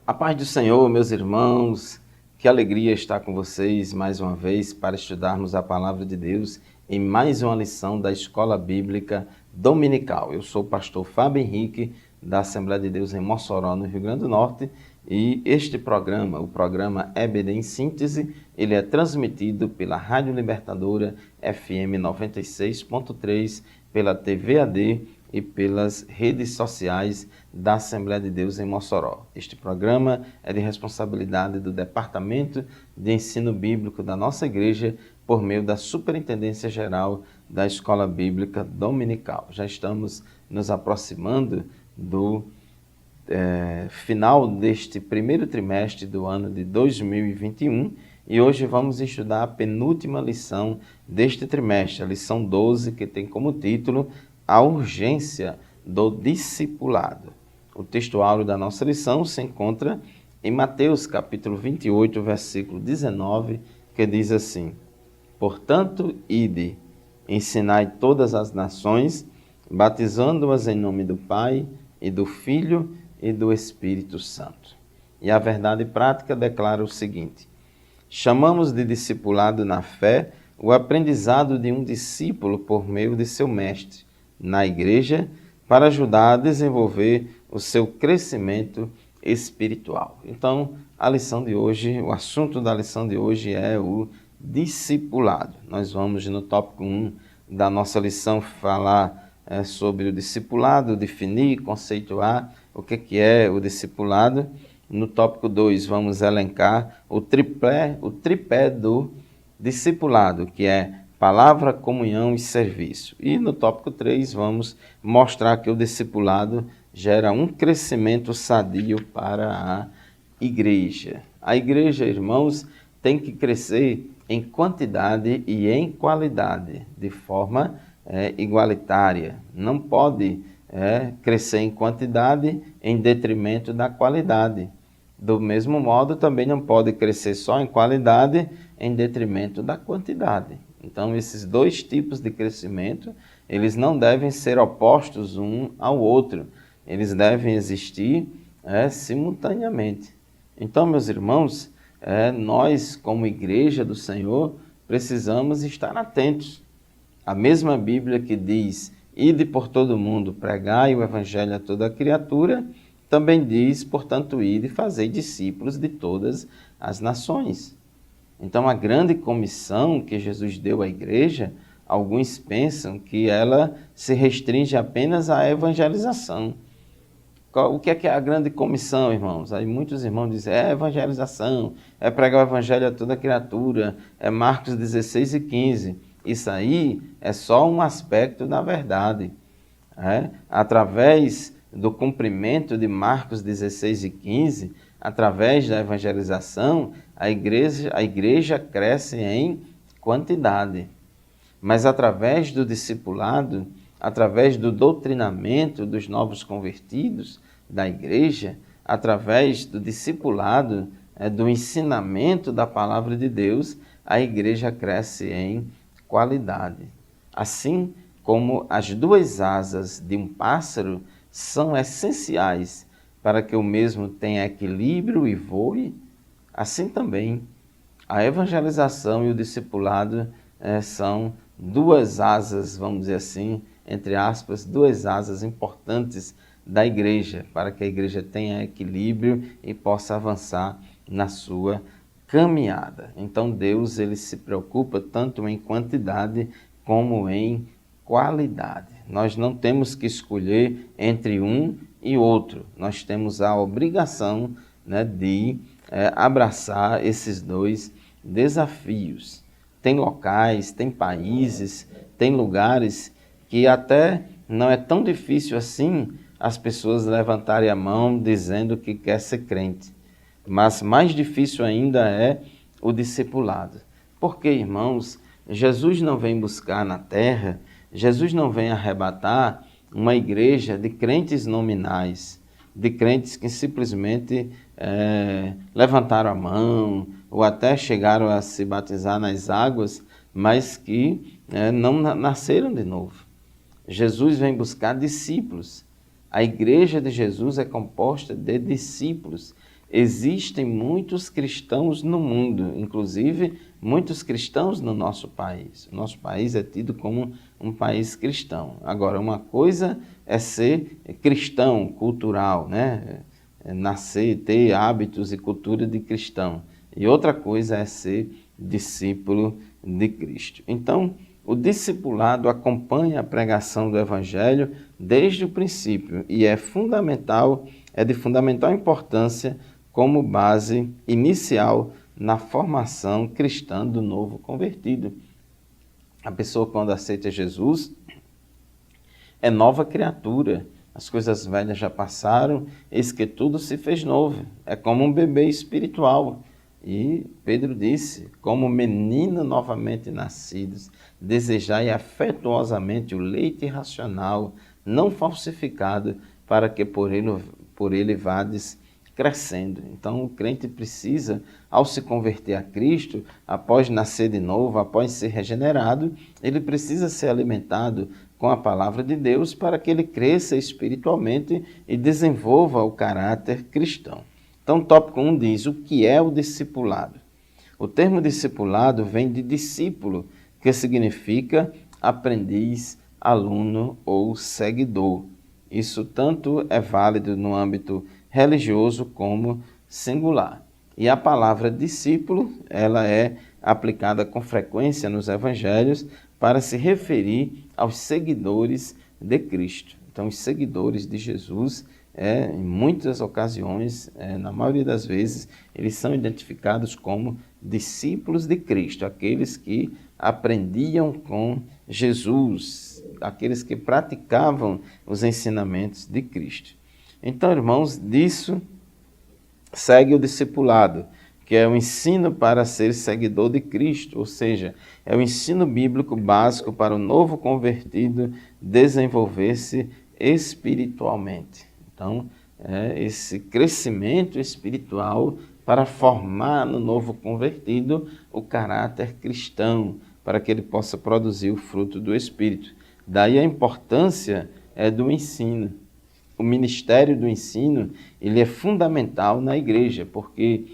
A paz do Senhor, meus irmãos, que alegria estar com vocês mais uma vez para estudarmos a Palavra de Deus em mais uma lição da Escola Bíblica Dominical. Eu sou o pastor Fábio Henrique, da Assembleia de Deus em Mossoró, no Rio Grande do Norte, e este programa, o programa EBD em Síntese, ele é transmitido pela Rádio Libertadora FM 96.3, pela TV AD e pelas redes sociais da Assembleia de Deus em Mossoró. Este programa é de responsabilidade do Departamento de Ensino Bíblico da nossa igreja, por meio da Superintendência Geral da Escola Bíblica Dominical. Já estamos nos aproximando do final deste primeiro trimestre do ano de 2021 e hoje vamos estudar a penúltima lição deste trimestre, a lição 12, que tem como título A Urgência do Discipulado. O texto áureo da nossa lição se encontra em Mateus capítulo 28, versículo 19, que diz assim: Portanto, ide, ensinai todas as nações, batizando-as em nome do Pai e do Filho e do Espírito Santo. E a verdade prática declara o seguinte: chamamos de discipulado na fé o aprendizado de um discípulo por meio de seu mestre na igreja, para ajudar a desenvolver o seu crescimento espiritual. Então, a lição de hoje, o assunto da lição de hoje é o discipulado. Nós vamos no tópico 1 da nossa lição falar sobre o discipulado, definir, conceituar o que é o discipulado. No tópico 2 vamos elencar o tripé do discipulado, que é palavra, comunhão e serviço. E no tópico 3 vamos mostrar que o discipulado gera um crescimento sadio para a igreja. A igreja, irmãos, tem que crescer em quantidade e em qualidade, de forma igualitária. Não pode crescer em quantidade em detrimento da qualidade. Do mesmo modo, também não pode crescer só em qualidade em detrimento da quantidade. Então, esses dois tipos de crescimento, eles não devem ser opostos um ao outro. Eles devem existir simultaneamente. Então, meus irmãos, nós, como igreja do Senhor, precisamos estar atentos. A mesma Bíblia que diz, ide por todo mundo, pregai o evangelho a toda criatura, também diz, portanto, ide e fazei discípulos de todas as nações. Então, a grande comissão que Jesus deu à igreja, alguns pensam que ela se restringe apenas à evangelização. O que é a grande comissão, irmãos? Aí muitos irmãos dizem, é evangelização, é pregar o evangelho a toda criatura, é Marcos 16 e 15. Isso aí é só um aspecto da verdade. Através do cumprimento de Marcos 16 e 15, através da evangelização, a igreja cresce em quantidade. Mas através do discipulado, através do doutrinamento dos novos convertidos da igreja, através do discipulado, do ensinamento da palavra de Deus, a igreja cresce em qualidade. Assim como as duas asas de um pássaro são essenciais para que o mesmo tenha equilíbrio e voe, assim também a evangelização e o discipulado são duas asas, vamos dizer assim, entre aspas, duas asas importantes da igreja, para que a igreja tenha equilíbrio e possa avançar na sua caminhada. Então Deus, ele se preocupa tanto em quantidade como em qualidade. Nós não temos que escolher entre um e outro. Nós temos a obrigação de abraçar esses dois desafios. Tem locais, tem países, tem lugares que até não é tão difícil assim as pessoas levantarem a mão dizendo que quer ser crente. Mas mais difícil ainda é o discipulado. Porque, irmãos, Jesus não vem buscar na terra, Jesus não vem arrebatar uma igreja de crentes nominais, de crentes que simplesmente levantaram a mão ou até chegaram a se batizar nas águas, mas que não nasceram de novo. Jesus vem buscar discípulos. A igreja de Jesus é composta de discípulos Existem muitos cristãos no mundo, inclusive muitos cristãos no nosso país. O nosso país é tido como um país cristão. Agora, uma coisa é ser cristão, cultural, né? Nascer, ter hábitos e cultura de cristão. E outra coisa é ser discípulo de Cristo. Então, o discipulado acompanha a pregação do Evangelho desde o princípio e é de fundamental importância como base inicial na formação cristã do novo convertido. A pessoa, quando aceita Jesus, é nova criatura. As coisas velhas já passaram, eis que tudo se fez novo. É como um bebê espiritual. E Pedro disse, como menino novamente nascidos, desejai afetuosamente o leite racional, não falsificado, para que por ele vades crescendo. Então, o crente precisa, ao se converter a Cristo, após nascer de novo, após ser regenerado, ele precisa ser alimentado com a palavra de Deus para que ele cresça espiritualmente e desenvolva o caráter cristão. Então, tópico 1 diz, o que é o discipulado? O termo discipulado vem de discípulo, que significa aprendiz, aluno ou seguidor. Isso tanto é válido no âmbito religioso como singular. E a palavra discípulo, ela é aplicada com frequência nos evangelhos para se referir aos seguidores de Cristo. Então, os seguidores de Jesus, em muitas ocasiões, na maioria das vezes, eles são identificados como discípulos de Cristo, aqueles que aprendiam com Jesus, aqueles que praticavam os ensinamentos de Cristo. Então, irmãos, disso segue o discipulado, que é o ensino para ser seguidor de Cristo, ou seja, é o ensino bíblico básico para o novo convertido desenvolver-se espiritualmente. Então, é esse crescimento espiritual para formar no novo convertido o caráter cristão, para que ele possa produzir o fruto do Espírito. Daí a importância do ensino. O ministério do ensino, ele é fundamental na igreja, porque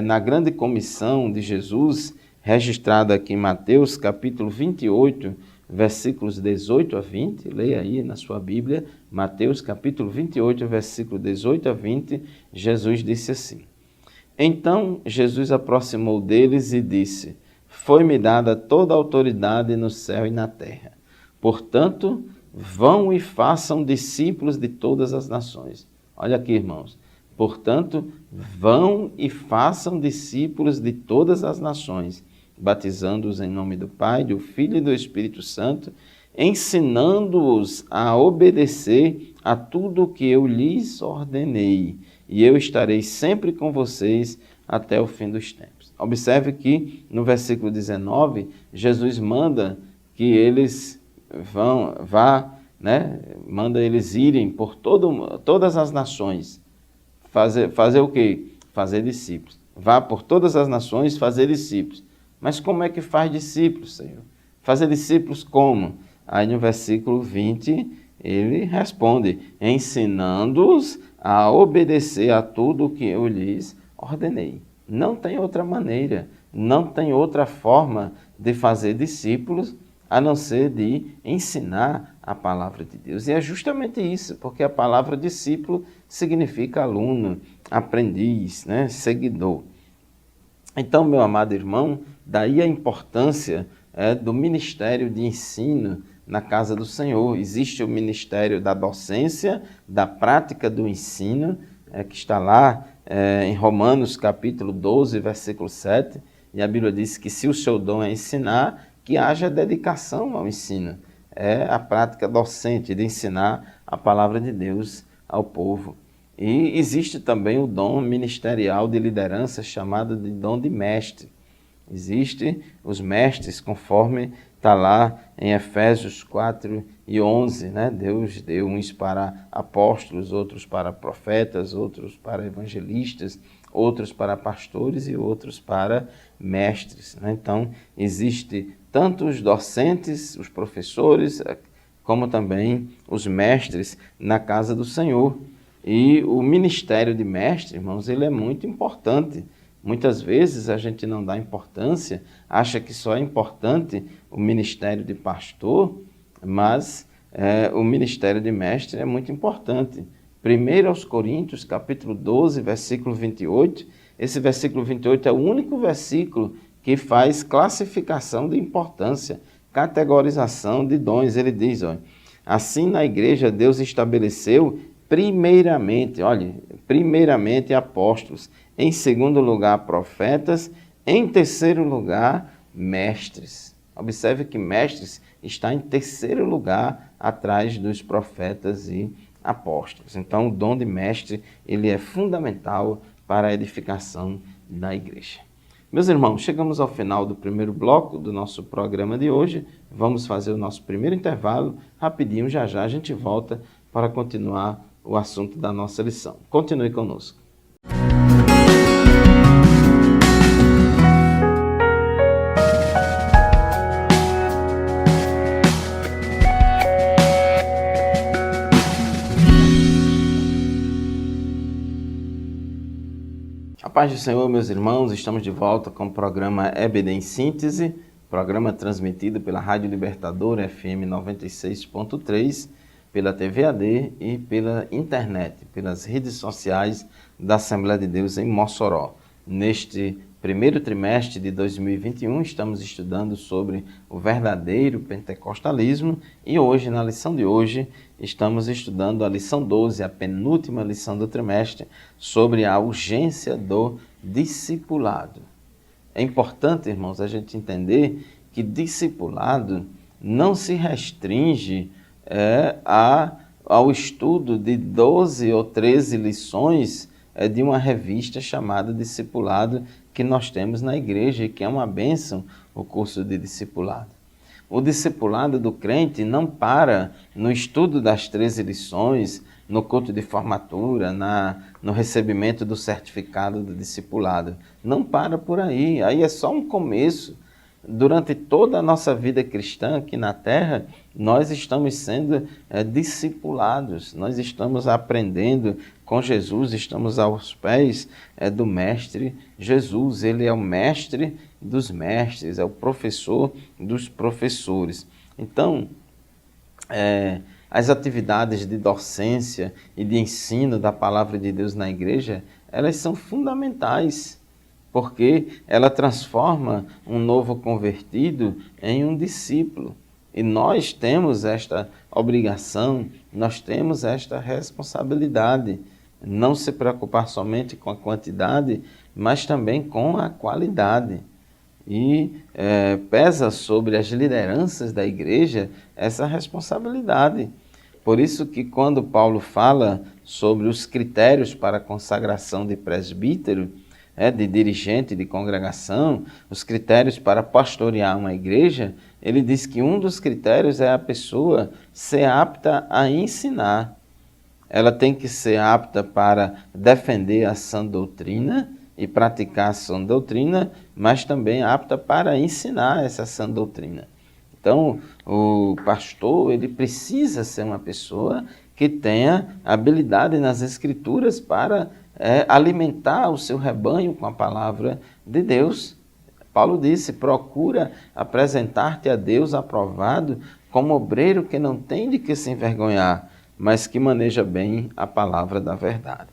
na grande comissão de Jesus, registrada aqui em Mateus, capítulo 28, versículos 18 a 20, leia aí na sua Bíblia, Mateus, capítulo 28, versículo 18 a 20, Jesus disse assim, então Jesus aproximou deles e disse, foi-me dada toda a autoridade no céu e na terra, portanto, vão e façam discípulos de todas as nações. Olha aqui, irmãos. Portanto, vão e façam discípulos de todas as nações, batizando-os em nome do Pai, do Filho e do Espírito Santo, ensinando-os a obedecer a tudo o que eu lhes ordenei, e eu estarei sempre com vocês até o fim dos tempos. Observe que no versículo 19, Jesus manda que eles manda eles irem por todas as nações. Fazer o quê? Fazer discípulos. Vá por todas as nações fazer discípulos. Mas como é que faz discípulos, Senhor? Fazer discípulos como? Aí no versículo 20, ele responde, ensinando-os a obedecer a tudo o que eu lhes ordenei. Não tem outra maneira, não tem outra forma de fazer discípulos a não ser de ensinar a palavra de Deus. E é justamente isso, porque a palavra discípulo significa aluno, aprendiz, seguidor. Então, meu amado irmão, daí a importância do ministério de ensino na casa do Senhor. Existe o ministério da docência, da prática do ensino, que está lá em Romanos capítulo 12, versículo 7, e a Bíblia diz que se o seu dom é ensinar, que haja dedicação ao ensino. É a prática docente de ensinar a palavra de Deus ao povo. E existe também o dom ministerial de liderança chamado de dom de mestre. Existem os mestres, conforme está lá em Efésios 4 e 11. Deus deu uns para apóstolos, outros para profetas, outros para evangelistas, outros para pastores e outros para mestres. Então, existe tanto os docentes, os professores, como também os mestres na casa do Senhor. E o ministério de mestre, irmãos, ele é muito importante. Muitas vezes a gente não dá importância, acha que só é importante o ministério de pastor, mas o ministério de mestre é muito importante. 1 aos Coríntios, capítulo 12, versículo 28, esse versículo 28 é o único versículo que faz classificação de importância, categorização de dons. Ele diz, olha, assim na igreja Deus estabeleceu primeiramente apóstolos, em segundo lugar profetas, em terceiro lugar mestres. Observe que mestres está em terceiro lugar atrás dos profetas e apóstolos. Então o dom de mestre ele é fundamental para a edificação da igreja. Meus irmãos, chegamos ao final do primeiro bloco do nosso programa de hoje. Vamos fazer o nosso primeiro intervalo. Rapidinho, já já a gente volta para continuar o assunto da nossa lição. Continue conosco. A paz do Senhor, meus irmãos, estamos de volta com o programa EBD em Síntese, programa transmitido pela Rádio Libertador FM 96.3, pela TV AD e pela internet, pelas redes sociais da Assembleia de Deus em Mossoró. Neste primeiro trimestre de 2021, estamos estudando sobre o verdadeiro pentecostalismo e hoje, na lição de hoje, estamos estudando a lição 12, a penúltima lição do trimestre, sobre a urgência do discipulado. É importante, irmãos, a gente entender que discipulado não se restringe ao estudo de 12 ou 13 lições de uma revista chamada Discipulado que nós temos na igreja e que é uma bênção o curso de discipulado. O discipulado do crente não para no estudo das 13 lições, no culto de formatura, no recebimento do certificado do discipulado. Não para por aí, aí é só um começo. Durante toda a nossa vida cristã aqui na Terra, nós estamos sendo discipulados, nós estamos aprendendo com Jesus, estamos aos pés do Mestre Jesus. Ele é o mestre dos mestres, é o professor dos professores. Então, as atividades de docência e de ensino da palavra de Deus na igreja, elas são fundamentais, porque ela transforma um novo convertido em um discípulo. E nós temos esta obrigação, nós temos esta responsabilidade, não se preocupar somente com a quantidade, mas também com a qualidade. E pesa sobre as lideranças da igreja essa responsabilidade. Por isso que quando Paulo fala sobre os critérios para a consagração de presbítero, de dirigente de congregação, os critérios para pastorear uma igreja, ele diz que um dos critérios é a pessoa ser apta a ensinar. Ela tem que ser apta para defender a sã doutrina e praticar a sã doutrina, mas também apta para ensinar essa sã doutrina. Então, o pastor, ele precisa ser uma pessoa que tenha habilidade nas escrituras para alimentar o seu rebanho com a palavra de Deus. Paulo disse, procura apresentar-te a Deus aprovado como obreiro que não tem de que se envergonhar, mas que maneja bem a palavra da verdade.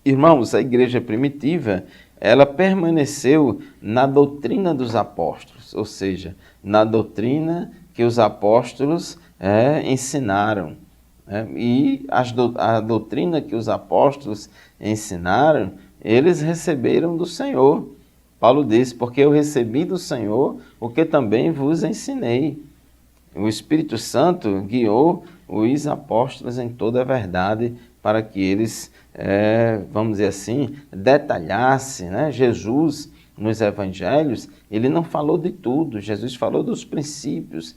Irmãos, a igreja primitiva, ela permaneceu na doutrina dos apóstolos, ou seja, na doutrina que os apóstolos ensinaram. E a doutrina que os apóstolos ensinaram, eles receberam do Senhor. Paulo diz, porque eu recebi do Senhor o que também vos ensinei. O Espírito Santo guiou os apóstolos em toda a verdade para que eles, vamos dizer assim, detalhassem, Jesus, nos evangelhos, ele não falou de tudo. Jesus falou dos princípios,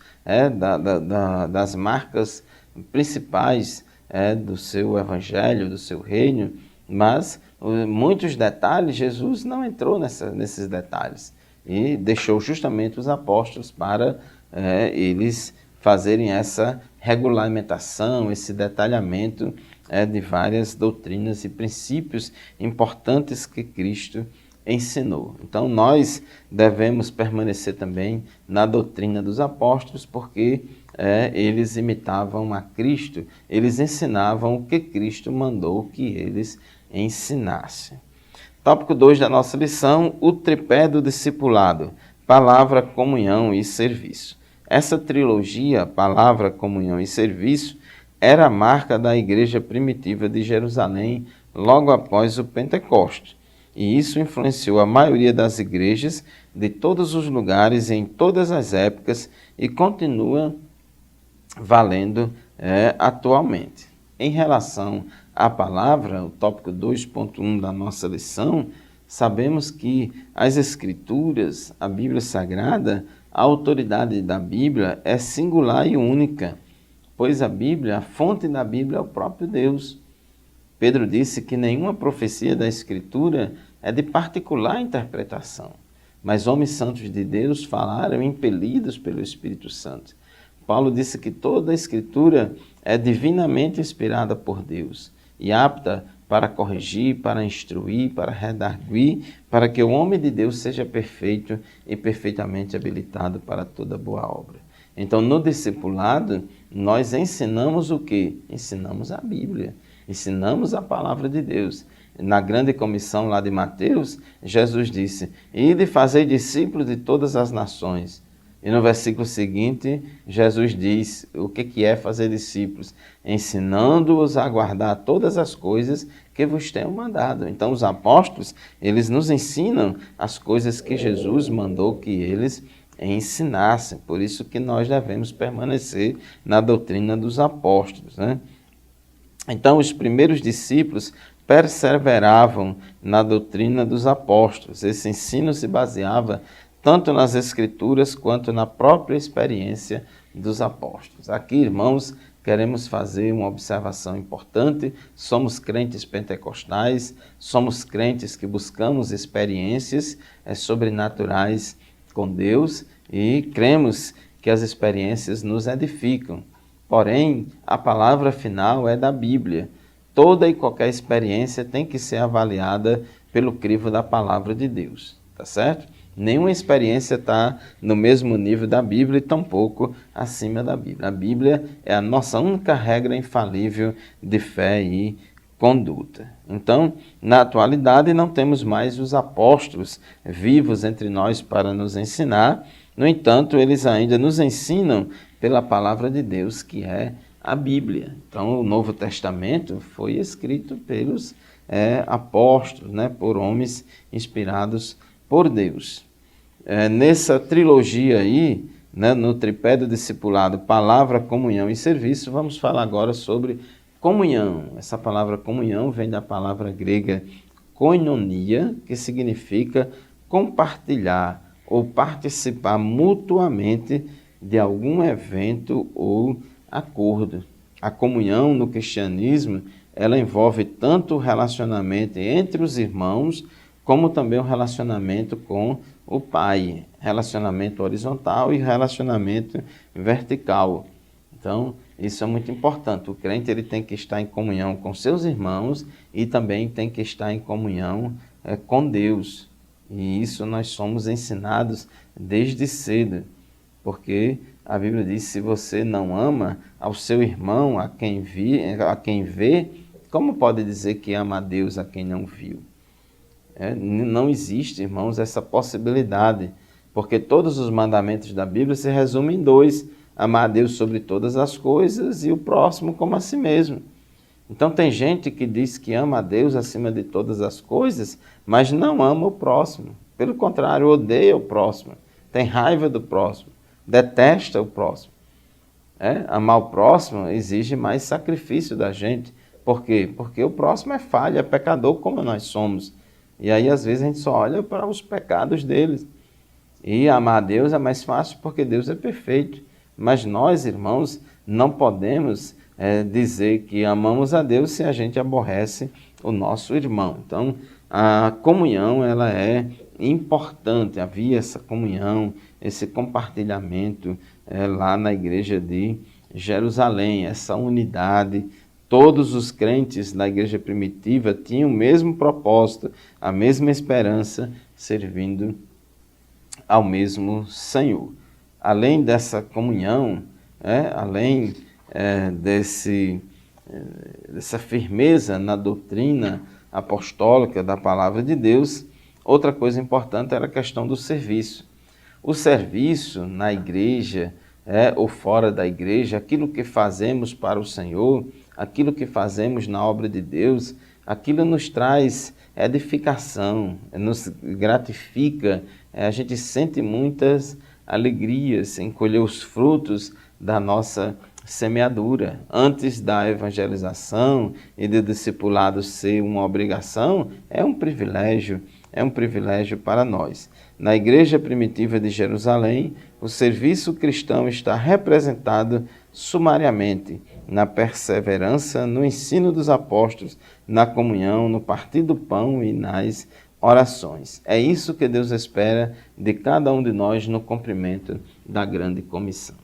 das marcas principais do seu evangelho, do seu reino, mas muitos detalhes, Jesus não entrou nesses detalhes e deixou justamente os apóstolos para eles fazerem essa regulamentação, esse detalhamento de várias doutrinas e princípios importantes que Cristo ensinou. Então nós devemos permanecer também na doutrina dos apóstolos, porque eles imitavam a Cristo, eles ensinavam o que Cristo mandou que eles ensinassem. Tópico 2 da nossa lição, o tripé do discipulado, palavra, comunhão e serviço. Essa trilogia, palavra, comunhão e serviço, era a marca da igreja primitiva de Jerusalém logo após o Pentecostes. E isso influenciou a maioria das igrejas de todos os lugares, em todas as épocas, e continua valendo atualmente. Em relação à palavra, o tópico 2.1 da nossa lição, sabemos que as Escrituras, a Bíblia Sagrada, a autoridade da Bíblia é singular e única, pois a Bíblia, a fonte da Bíblia é o próprio Deus. Pedro disse que nenhuma profecia da Escritura é de particular interpretação, mas homens santos de Deus falaram impelidos pelo Espírito Santo. Paulo disse que toda a Escritura é divinamente inspirada por Deus e apta para corrigir, para instruir, para redarguir, para que o homem de Deus seja perfeito e perfeitamente habilitado para toda boa obra. Então, no discipulado, nós ensinamos o quê? Ensinamos a Bíblia, ensinamos a palavra de Deus. Na grande comissão lá de Mateus, Jesus disse, ide fazei discípulos de todas as nações. E no versículo seguinte, Jesus diz o que é fazer discípulos, ensinando-os a guardar todas as coisas que vos tenho mandado. Então os apóstolos, eles nos ensinam as coisas que Jesus mandou que eles ensinassem. Por isso que nós devemos permanecer na doutrina dos apóstolos, né? Então os primeiros discípulos perseveravam na doutrina dos apóstolos. Esse ensino se baseava tanto nas Escrituras quanto na própria experiência dos apóstolos. Aqui, irmãos, queremos fazer uma observação importante. Somos crentes pentecostais, somos crentes que buscamos experiências sobrenaturais com Deus e cremos que as experiências nos edificam. Porém, a palavra final é da Bíblia. Toda e qualquer experiência tem que ser avaliada pelo crivo da palavra de Deus, tá certo? Nenhuma experiência está no mesmo nível da Bíblia e tampouco acima da Bíblia. A Bíblia é a nossa única regra infalível de fé e conduta. Então, na atualidade, não temos mais os apóstolos vivos entre nós para nos ensinar. No entanto, eles ainda nos ensinam pela palavra de Deus, que é a Bíblia. Então, o Novo Testamento foi escrito pelos apóstolos, né, por homens inspirados por Deus. Nessa trilogia aí, né, no tripé do discipulado, palavra, comunhão e serviço, vamos falar agora sobre comunhão. Essa palavra comunhão vem da palavra grega koinonia, que significa compartilhar ou participar mutuamente de algum evento ou acordo. A comunhão no cristianismo, ela envolve tanto o relacionamento entre os irmãos, como também o relacionamento com o Pai, relacionamento horizontal e relacionamento vertical. Então, isso é muito importante. O crente ele tem que estar em comunhão com seus irmãos e também tem que estar em comunhão com Deus. E isso nós somos ensinados desde cedo, porque a Bíblia diz, se você não ama ao seu irmão, a quem vê, como pode dizer que ama a Deus a quem não viu? Não existe, irmãos, essa possibilidade, porque todos os mandamentos da Bíblia se resumem em dois: amar a Deus sobre todas as coisas e o próximo como a si mesmo. Então tem gente que diz que ama a Deus acima de todas as coisas, mas não ama o próximo. Pelo contrário, odeia o próximo, tem raiva do próximo, detesta o próximo. Amar o próximo exige mais sacrifício da gente. Por quê? Porque o próximo é falha, é pecador como nós somos. E aí, às vezes, a gente só olha para os pecados deles. E amar a Deus é mais fácil porque Deus é perfeito. Mas nós, irmãos, não podemos dizer que amamos a Deus se a gente aborrece o nosso irmão. Então, a comunhão ela é importante. Havia essa comunhão, esse compartilhamento lá na igreja de Jerusalém, essa unidade Todos os crentes da igreja primitiva tinham o mesmo propósito, a mesma esperança, servindo ao mesmo Senhor. Além dessa comunhão, além dessa firmeza na doutrina apostólica da palavra de Deus, outra coisa importante era a questão do serviço. O serviço na igreja ou fora da igreja, aquilo que fazemos para o Senhor, aquilo que fazemos na obra de Deus, aquilo nos traz edificação, nos gratifica, a gente sente muitas alegrias em colher os frutos da nossa semeadura. Antes da evangelização e do discipulado ser uma obrigação, é um privilégio para nós. Na igreja primitiva de Jerusalém, o serviço cristão está representado sumariamente na perseverança, no ensino dos apóstolos, na comunhão, no partir do pão e nas orações. É isso que Deus espera de cada um de nós no cumprimento da grande comissão.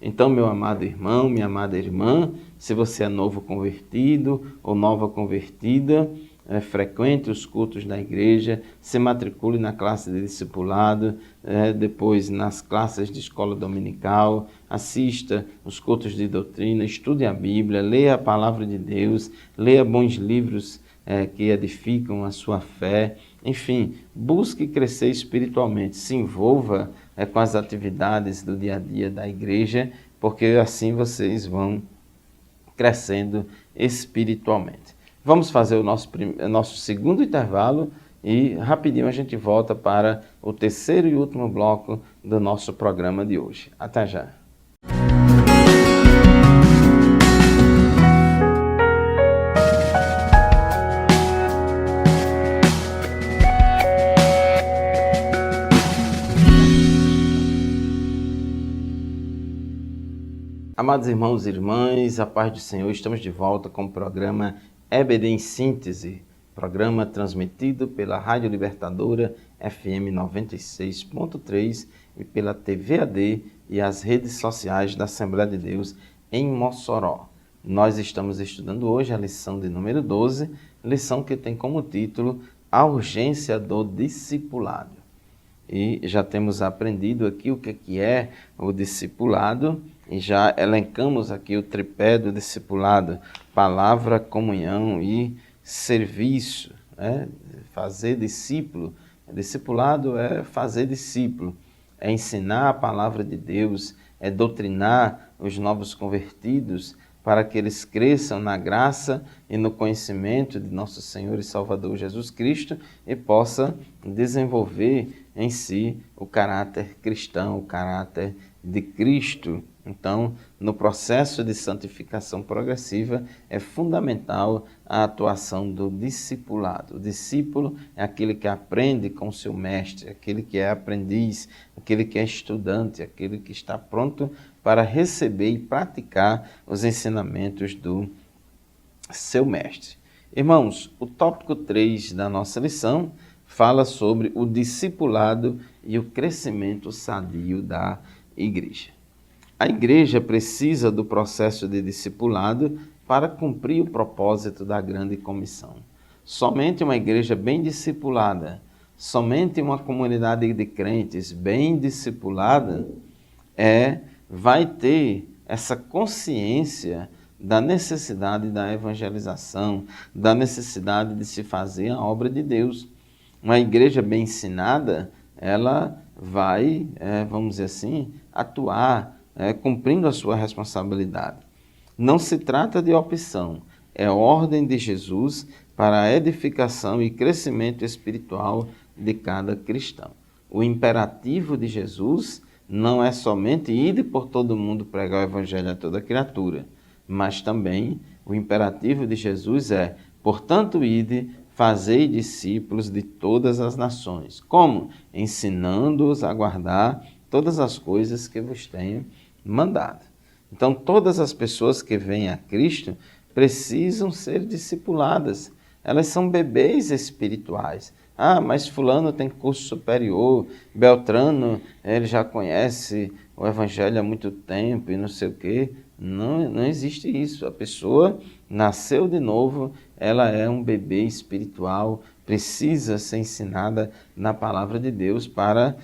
Então, meu amado irmão, minha amada irmã, se você é novo convertido ou nova convertida, frequente os cultos da igreja, se matricule na classe de discipulado, depois nas classes de escola dominical, assista os cultos de doutrina, estude a Bíblia, leia a palavra de Deus, leia bons livros que edificam a sua fé. Enfim, busque crescer espiritualmente, se envolva com as atividades do dia a dia da igreja, porque assim vocês vão crescendo espiritualmente. Vamos fazer o nosso segundo intervalo e rapidinho a gente volta para o terceiro e último bloco do nosso programa de hoje. Até já! Amados irmãos e irmãs, a paz do Senhor, estamos de volta com o programa EBD em Síntese, programa transmitido pela Rádio Libertadora FM 96.3 e pela TV AD e as redes sociais da Assembleia de Deus em Mossoró. Nós estamos estudando hoje a lição de número 12, lição que tem como título A Urgência do Discipulado. E já temos aprendido aqui o que é o discipulado e já elencamos aqui o tripé do discipulado: palavra, comunhão e serviço. Fazer discípulo. Discipulado é fazer discípulo, é ensinar a palavra de Deus, é doutrinar os novos convertidos para que eles cresçam na graça e no conhecimento de nosso Senhor e Salvador Jesus Cristo e possa desenvolver em si o caráter cristão, o caráter de Cristo. Então, no processo de santificação progressiva, é fundamental a atuação do discipulado. O discípulo é aquele que aprende com seu mestre, aquele que é aprendiz, aquele que é estudante, aquele que está pronto para receber e praticar os ensinamentos do seu mestre. Irmãos, o tópico 3 da nossa lição fala sobre o discipulado e o crescimento sadio da igreja. A igreja precisa do processo de discipulado para cumprir o propósito da grande comissão. Somente uma igreja bem discipulada, somente uma comunidade de crentes bem discipulada vai ter essa consciência da necessidade da evangelização, da necessidade de se fazer a obra de Deus. Uma igreja bem ensinada, ela vai, vamos dizer assim, atuar cumprindo a sua responsabilidade. Não se trata de opção, é ordem de Jesus para a edificação e crescimento espiritual de cada cristão. O imperativo de Jesus não é somente ir por todo mundo pregar o evangelho a toda criatura, mas também o imperativo de Jesus é, portanto, ide, fazei discípulos de todas as nações. Como? Ensinando-os a guardar todas as coisas que vos tenho mandado. Então, todas as pessoas que vêm a Cristo precisam ser discipuladas. Elas são bebês espirituais. Ah, mas fulano tem curso superior, Beltrano, ele já conhece o evangelho há muito tempo e não sei o quê. Não existe isso. A pessoa nasceu de novo, ela é um bebê espiritual, precisa ser ensinada na palavra de Deus para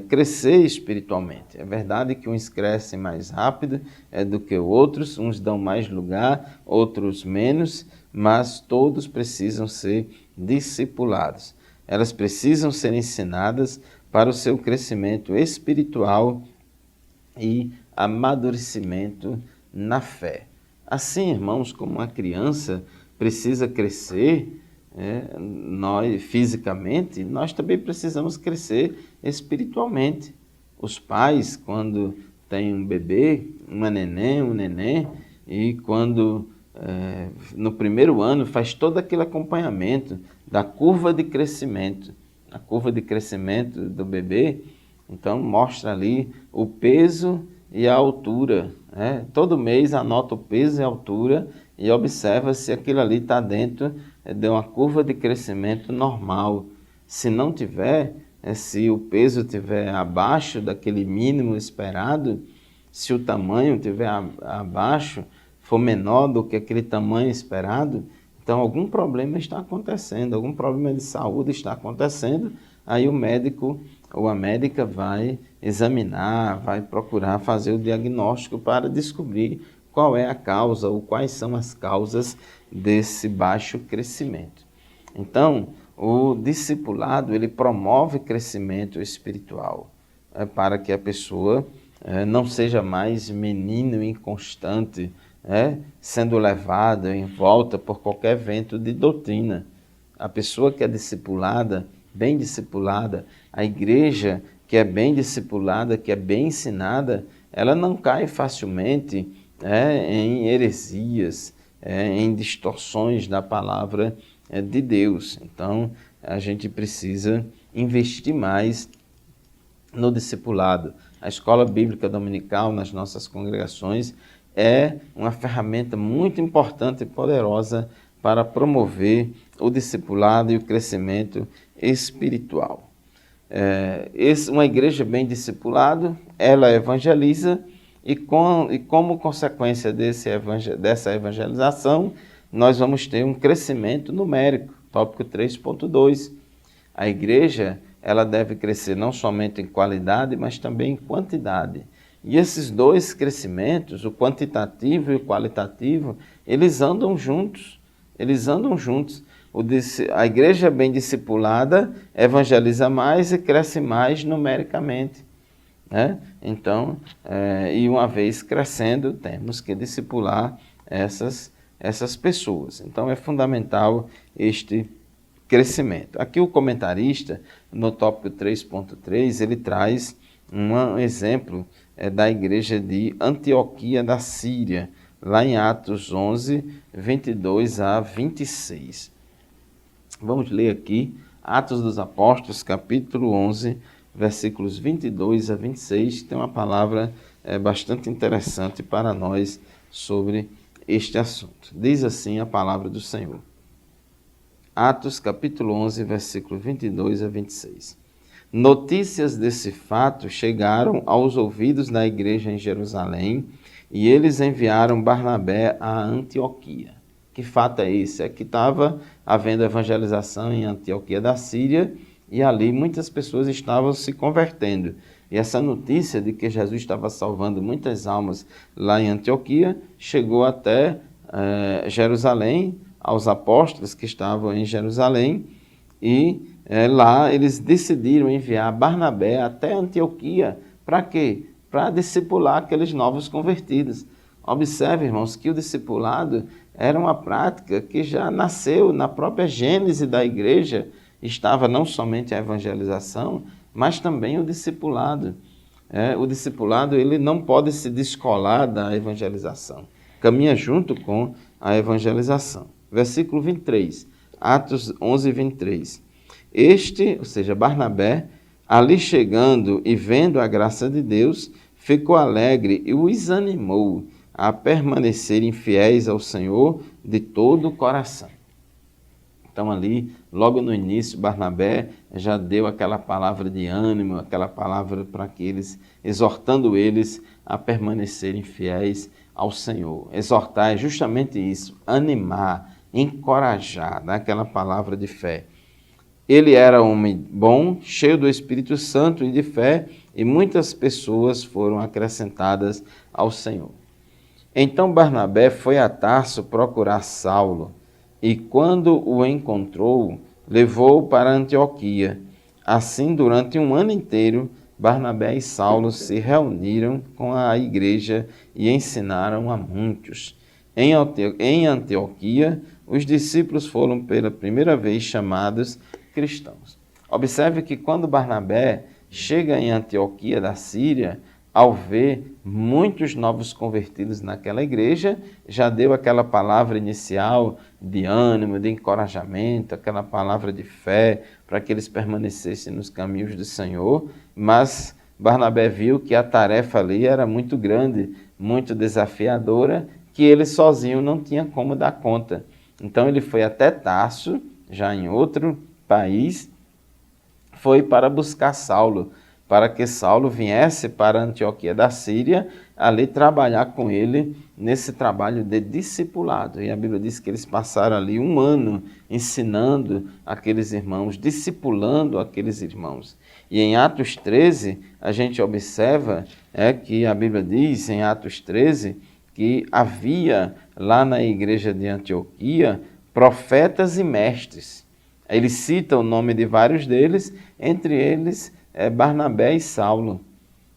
crescer espiritualmente. É verdade que uns crescem mais rápido do que outros, uns dão mais lugar, outros menos, mas todos precisam ser discipulados. Elas precisam ser ensinadas para o seu crescimento espiritual e amadurecimento na fé. Assim, irmãos, como uma criança precisa crescer, nós fisicamente, nós também precisamos crescer espiritualmente. Os pais, quando têm um bebê, um neném, e quando no primeiro ano faz todo aquele acompanhamento da curva de crescimento, a curva de crescimento do bebê, então mostra ali o peso e a altura. Todo mês anota o peso e a altura e observa se aquilo ali está dentro de uma curva de crescimento normal. Se não tiver, se o peso estiver abaixo daquele mínimo esperado, se o tamanho estiver abaixo, for menor do que aquele tamanho esperado, então algum problema está acontecendo, algum problema de saúde está acontecendo, aí o médico ou a médica vai examinar, vai procurar fazer o diagnóstico para descobrir qual é a causa ou quais são as causas desse baixo crescimento. Então, o discipulado, ele promove crescimento espiritual, para que a pessoa não seja mais menino inconstante, sendo levado em volta por qualquer vento de doutrina. A pessoa que é discipulada, bem discipulada, a igreja que é bem discipulada, que é bem ensinada, ela não cai facilmente em heresias, em distorções da palavra de Deus. Então, a gente precisa investir mais no discipulado. A escola bíblica dominical nas nossas congregações é uma ferramenta muito importante e poderosa para promover o discipulado e o crescimento espiritual. Uma igreja bem discipulada, ela evangeliza e como consequência dessa evangelização, nós vamos ter um crescimento numérico, tópico 3.2. A igreja, ela deve crescer não somente em qualidade, mas também em quantidade. E esses dois crescimentos, o quantitativo e o qualitativo, eles andam juntos. A igreja bem discipulada evangeliza mais e cresce mais numericamente. Então, e uma vez crescendo, temos que discipular essas pessoas. Então, é fundamental este crescimento. Aqui o comentarista, no tópico 3.3, ele traz um exemplo da igreja de Antioquia da Síria, lá em Atos 11, 22 a 26. Vamos ler aqui Atos dos Apóstolos, capítulo 11, versículos 22 a 26, tem uma palavra bastante interessante para nós sobre este assunto. Diz assim a palavra do Senhor. Atos, capítulo 11, versículos 22 a 26. Notícias desse fato chegaram aos ouvidos da igreja em Jerusalém e eles enviaram Barnabé a Antioquia. Que fato é esse? É que estava havendo evangelização em Antioquia da Síria e ali muitas pessoas estavam se convertendo. E essa notícia de que Jesus estava salvando muitas almas lá em Antioquia chegou até Jerusalém, aos apóstolos que estavam em Jerusalém, e lá eles decidiram enviar Barnabé até Antioquia. Para quê? Para discipular aqueles novos convertidos. Observe, irmãos, que o discipulado era uma prática que já nasceu na própria gênese da igreja. Estava não somente a evangelização, mas também o discipulado. O discipulado ele não pode se descolar da evangelização. Caminha junto com a evangelização. Versículo 23, Atos 11, 23. Ou seja, Barnabé, ali chegando e vendo a graça de Deus, ficou alegre e os animou a permanecerem fiéis ao Senhor de todo o coração. Então ali, logo no início, Barnabé já deu aquela palavra de ânimo, aquela palavra para aqueles, exortando eles a permanecerem fiéis ao Senhor. Exortar é justamente isso, animar, encorajar, dar aquela palavra de fé. Ele era homem bom, cheio do Espírito Santo e de fé, e muitas pessoas foram acrescentadas ao Senhor. Então Barnabé foi a Tarso procurar Saulo, e quando o encontrou, levou-o para Antioquia. Assim, durante um ano inteiro, Barnabé e Saulo se reuniram com a igreja e ensinaram a muitos. Em Antioquia, os discípulos foram pela primeira vez chamados cristãos. Observe que quando Barnabé chega em Antioquia da Síria, ao ver muitos novos convertidos naquela igreja, já deu aquela palavra inicial de ânimo, de encorajamento, aquela palavra de fé para que eles permanecessem nos caminhos do Senhor, mas Barnabé viu que a tarefa ali era muito grande, muito desafiadora, que ele sozinho não tinha como dar conta. Então ele foi até Tarso, já em outro país, foi para buscar Saulo, para que Saulo viesse para Antioquia da Síria, ali trabalhar com ele nesse trabalho de discipulado. E a Bíblia diz que eles passaram ali um ano ensinando aqueles irmãos, discipulando aqueles irmãos. E em Atos 13, a gente observa que a Bíblia diz, em Atos 13, que havia lá na igreja de Antioquia profetas e mestres. Ele cita o nome de vários deles, entre eles Barnabé e Saulo.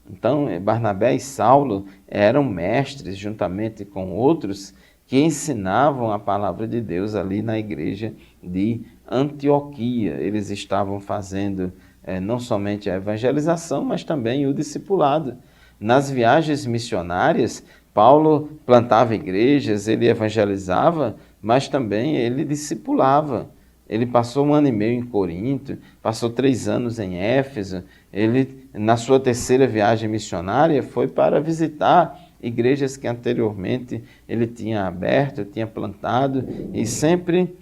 Então, Barnabé e Saulo eram mestres, juntamente com outros, que ensinavam a palavra de Deus ali na igreja de Antioquia. Eles estavam fazendo não somente a evangelização, mas também o discipulado. Nas viagens missionárias, Paulo plantava igrejas, ele evangelizava, mas também ele discipulava. Ele passou 1 ano e meio em Corinto, passou 3 anos em Éfeso. Ele, na sua terceira viagem missionária, foi para visitar igrejas que anteriormente ele tinha aberto, tinha plantado, e sempre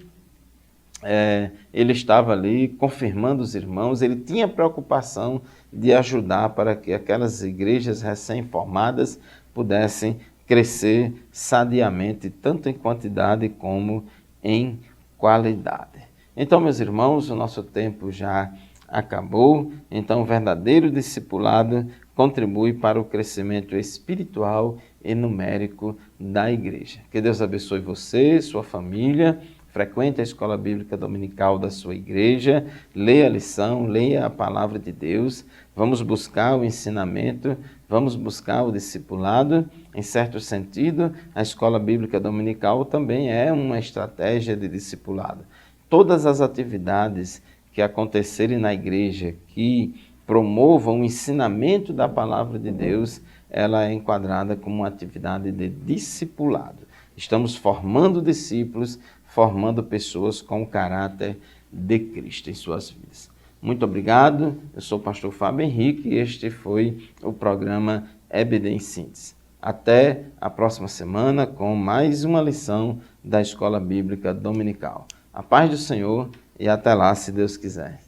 ele estava ali confirmando os irmãos. Ele tinha preocupação de ajudar para que aquelas igrejas recém-formadas pudessem crescer sadiamente, tanto em quantidade como em qualidade. Então, meus irmãos, o nosso tempo já acabou. Então, o verdadeiro discipulado contribui para o crescimento espiritual e numérico da igreja. Que Deus abençoe você, sua família. Frequente a escola bíblica dominical da sua igreja, leia a lição, leia a palavra de Deus. Vamos buscar o ensinamento, vamos buscar o discipulado. Em certo sentido, a escola bíblica dominical também é uma estratégia de discipulado. Todas as atividades que acontecerem na igreja que promovam o ensinamento da palavra de Deus, ela é enquadrada como uma atividade de discipulado. Estamos formando discípulos, formando pessoas com o caráter de Cristo em suas vidas. Muito obrigado, eu sou o pastor Fábio Henrique e este foi o programa EBD em Síntese. Até a próxima semana com mais uma lição da Escola Bíblica Dominical. A paz do Senhor e até lá, se Deus quiser.